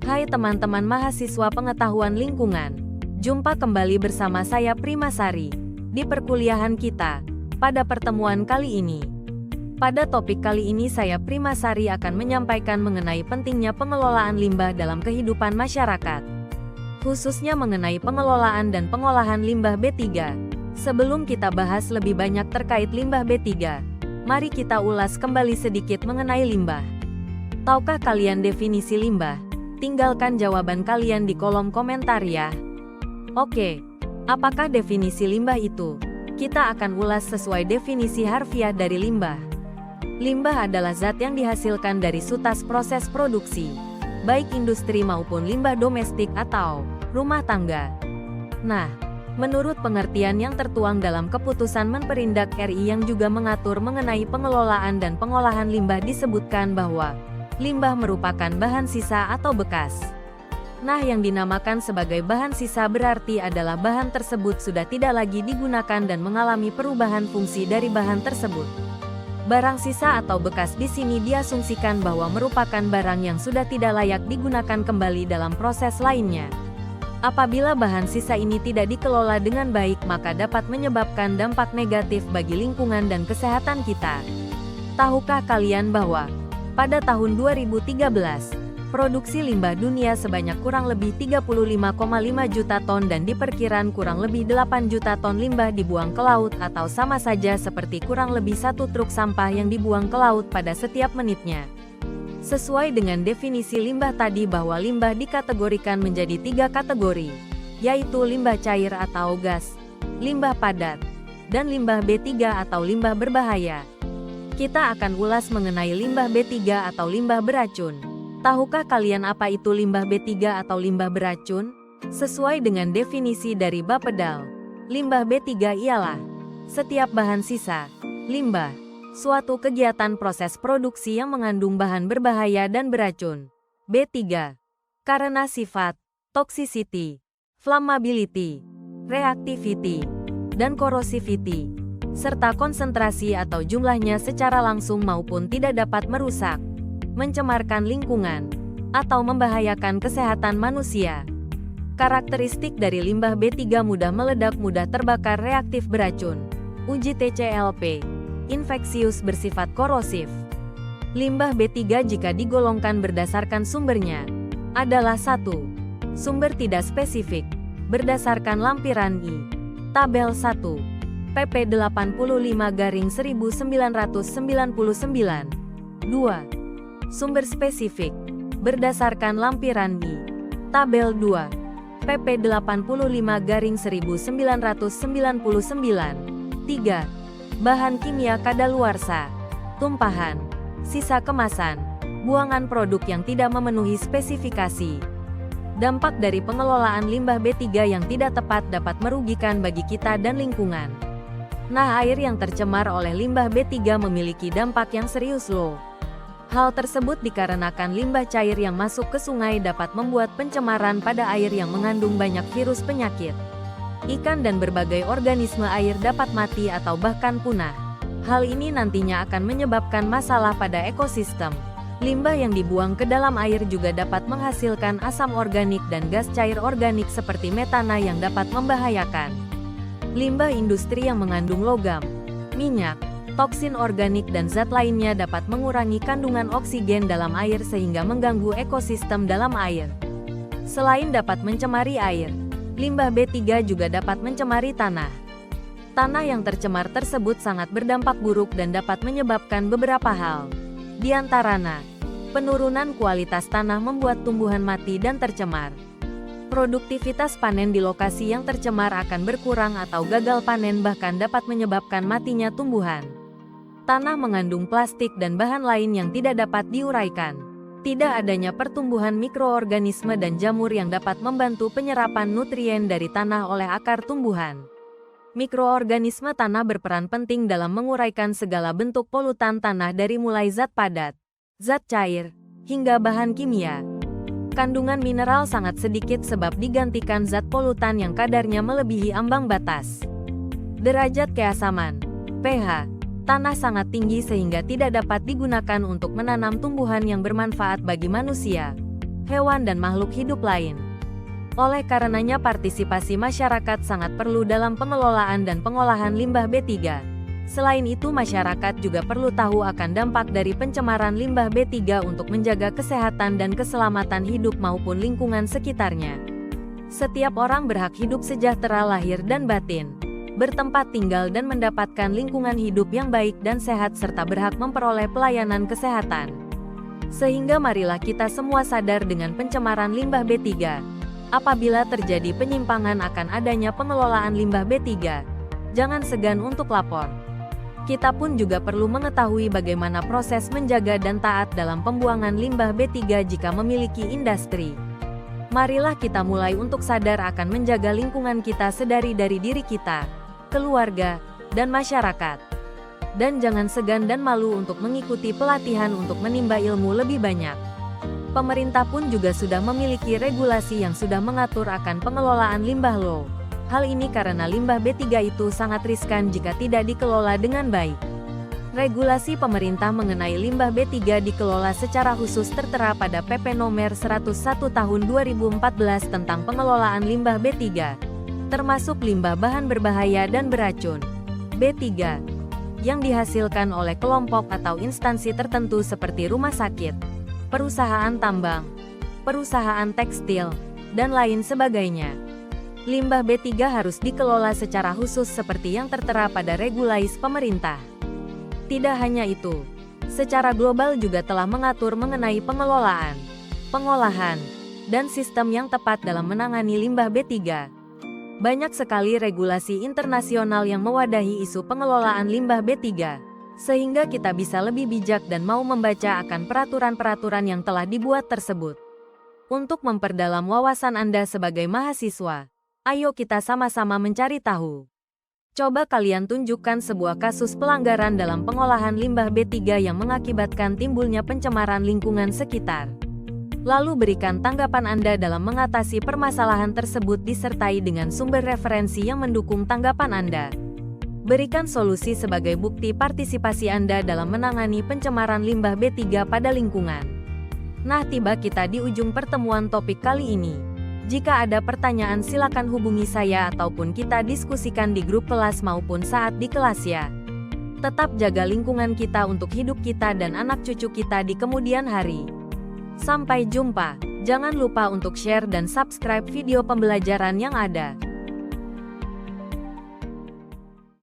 Hai teman-teman mahasiswa pengetahuan lingkungan, jumpa kembali bersama saya Primasari di perkuliahan kita. Pada pertemuan kali ini, pada topik kali ini saya Primasari akan menyampaikan mengenai pentingnya pengelolaan limbah dalam kehidupan masyarakat, khususnya mengenai pengelolaan dan pengolahan limbah B3. Sebelum kita bahas lebih banyak terkait limbah B3, mari kita ulas kembali sedikit mengenai limbah. Tahukah kalian definisi limbah? Tinggalkan jawaban kalian di kolom komentar ya. Oke, apakah definisi limbah itu? Kita akan ulas sesuai definisi harfiah dari limbah. Limbah adalah zat yang dihasilkan dari sutas proses produksi, baik industri maupun limbah domestik atau rumah tangga. Nah, menurut pengertian yang tertuang dalam keputusan Menperindak RI yang juga mengatur mengenai pengelolaan dan pengolahan limbah disebutkan bahwa limbah merupakan bahan sisa atau bekas. Nah, yang dinamakan sebagai bahan sisa berarti adalah bahan tersebut sudah tidak lagi digunakan dan mengalami perubahan fungsi dari bahan tersebut. Barang sisa atau bekas di sini diasumsikan bahwa merupakan barang yang sudah tidak layak digunakan kembali dalam proses lainnya. Apabila bahan sisa ini tidak dikelola dengan baik, maka dapat menyebabkan dampak negatif bagi lingkungan dan kesehatan kita. Tahukah kalian bahwa pada tahun 2013, produksi limbah dunia sebanyak kurang lebih 35,5 juta ton dan diperkirakan kurang lebih 8 juta ton limbah dibuang ke laut, atau sama saja seperti kurang lebih 1 truk sampah yang dibuang ke laut pada setiap menitnya. Sesuai dengan definisi limbah tadi bahwa limbah dikategorikan menjadi 3 kategori, yaitu limbah cair atau gas, limbah padat, dan limbah B3 atau limbah berbahaya. Kita akan ulas mengenai limbah B3 atau limbah beracun. Tahukah kalian apa itu limbah B3 atau limbah beracun? Sesuai dengan definisi dari Bapedal, limbah B3 ialah setiap bahan sisa, limbah, suatu kegiatan proses produksi yang mengandung bahan berbahaya dan beracun. B3, karena sifat, toxicity, flammability, reactivity, dan corrosivity, serta konsentrasi atau jumlahnya secara langsung maupun tidak dapat merusak, mencemarkan lingkungan, atau membahayakan kesehatan manusia. Karakteristik dari limbah B3 mudah meledak, mudah terbakar, reaktif beracun, uji TCLP, infeksius, bersifat korosif. Limbah B3 jika digolongkan berdasarkan sumbernya adalah 1. Sumber tidak spesifik, berdasarkan lampiran I. Tabel 1. PP 85-1999. 2. Sumber spesifik, berdasarkan lampiran I. Tabel 2. PP 85-1999. 3. Bahan kimia kadaluarsa, tumpahan, sisa kemasan, buangan produk yang tidak memenuhi spesifikasi. Dampak dari pengelolaan limbah B3 yang tidak tepat dapat merugikan bagi kita dan lingkungan. Nah, air yang tercemar oleh limbah B3 memiliki dampak yang serius loh. Hal tersebut dikarenakan limbah cair yang masuk ke sungai dapat membuat pencemaran pada air yang mengandung banyak virus penyakit. Ikan dan berbagai organisme air dapat mati atau bahkan punah. Hal ini nantinya akan menyebabkan masalah pada ekosistem. Limbah yang dibuang ke dalam air juga dapat menghasilkan asam organik dan gas cair organik seperti metana yang dapat membahayakan. Limbah industri yang mengandung logam, minyak, toksin organik dan zat lainnya dapat mengurangi kandungan oksigen dalam air sehingga mengganggu ekosistem dalam air. Selain dapat mencemari air, limbah B3 juga dapat mencemari tanah. Tanah yang tercemar tersebut sangat berdampak buruk dan dapat menyebabkan beberapa hal. Di antaranya, penurunan kualitas tanah membuat tumbuhan mati dan tercemar. Produktivitas panen di lokasi yang tercemar akan berkurang atau gagal panen, bahkan dapat menyebabkan matinya tumbuhan. Tanah mengandung plastik dan bahan lain yang tidak dapat diuraikan. Tidak adanya pertumbuhan mikroorganisme dan jamur yang dapat membantu penyerapan nutrien dari tanah oleh akar tumbuhan. Mikroorganisme tanah berperan penting dalam menguraikan segala bentuk polutan tanah dari mulai zat padat, zat cair, hingga bahan kimia. Kandungan mineral sangat sedikit sebab digantikan zat polutan yang kadarnya melebihi ambang batas. Derajat keasaman, pH, tanah sangat tinggi sehingga tidak dapat digunakan untuk menanam tumbuhan yang bermanfaat bagi manusia. hewan dan makhluk hidup lain. Oleh karenanya partisipasi masyarakat sangat perlu dalam pengelolaan dan pengolahan limbah B3. Selain itu masyarakat juga perlu tahu akan dampak dari pencemaran limbah B3 untuk menjaga kesehatan dan keselamatan hidup maupun lingkungan sekitarnya. Setiap orang berhak hidup sejahtera lahir dan batin, bertempat tinggal dan mendapatkan lingkungan hidup yang baik dan sehat serta berhak memperoleh pelayanan kesehatan. Sehingga marilah kita semua sadar dengan pencemaran limbah B3. Apabila terjadi penyimpangan akan adanya pengelolaan limbah B3, jangan segan untuk lapor. Kita pun juga perlu mengetahui bagaimana proses menjaga dan taat dalam pembuangan limbah B3 jika memiliki industri. Marilah kita mulai untuk sadar akan menjaga lingkungan kita sedari dari diri kita, keluarga, dan masyarakat. Dan jangan segan dan malu untuk mengikuti pelatihan untuk menimba ilmu lebih banyak. Pemerintah pun juga sudah memiliki regulasi yang sudah mengatur akan pengelolaan limbah low. Hal ini karena limbah B3 itu sangat riskan jika tidak dikelola dengan baik. Regulasi pemerintah mengenai limbah B3 dikelola secara khusus tertera pada PP Nomor 101 Tahun 2014 tentang pengelolaan limbah B3, termasuk limbah bahan berbahaya dan beracun, B3, yang dihasilkan oleh kelompok atau instansi tertentu seperti rumah sakit, perusahaan tambang, perusahaan tekstil, dan lain sebagainya. Limbah B3 harus dikelola secara khusus seperti yang tertera pada regulasi pemerintah. Tidak hanya itu, secara global juga telah mengatur mengenai pengelolaan, pengolahan, dan sistem yang tepat dalam menangani limbah B3. Banyak sekali regulasi internasional yang mewadahi isu pengelolaan limbah B3. Sehingga kita bisa lebih bijak dan mau membaca akan peraturan-peraturan yang telah dibuat tersebut. Untuk memperdalam wawasan Anda sebagai mahasiswa, ayo kita sama-sama mencari tahu. Coba kalian tunjukkan sebuah kasus pelanggaran dalam pengolahan limbah B3 yang mengakibatkan timbulnya pencemaran lingkungan sekitar. Lalu berikan tanggapan Anda dalam mengatasi permasalahan tersebut disertai dengan sumber referensi yang mendukung tanggapan Anda. Berikan solusi sebagai bukti partisipasi Anda dalam menangani pencemaran limbah B3 pada lingkungan. Nah, tiba kita di ujung pertemuan topik kali ini. Jika ada pertanyaan silakan hubungi saya ataupun kita diskusikan di grup kelas maupun saat di kelas ya. Tetap jaga lingkungan kita untuk hidup kita dan anak cucu kita di kemudian hari. Sampai jumpa. Jangan lupa untuk share dan subscribe video pembelajaran yang ada.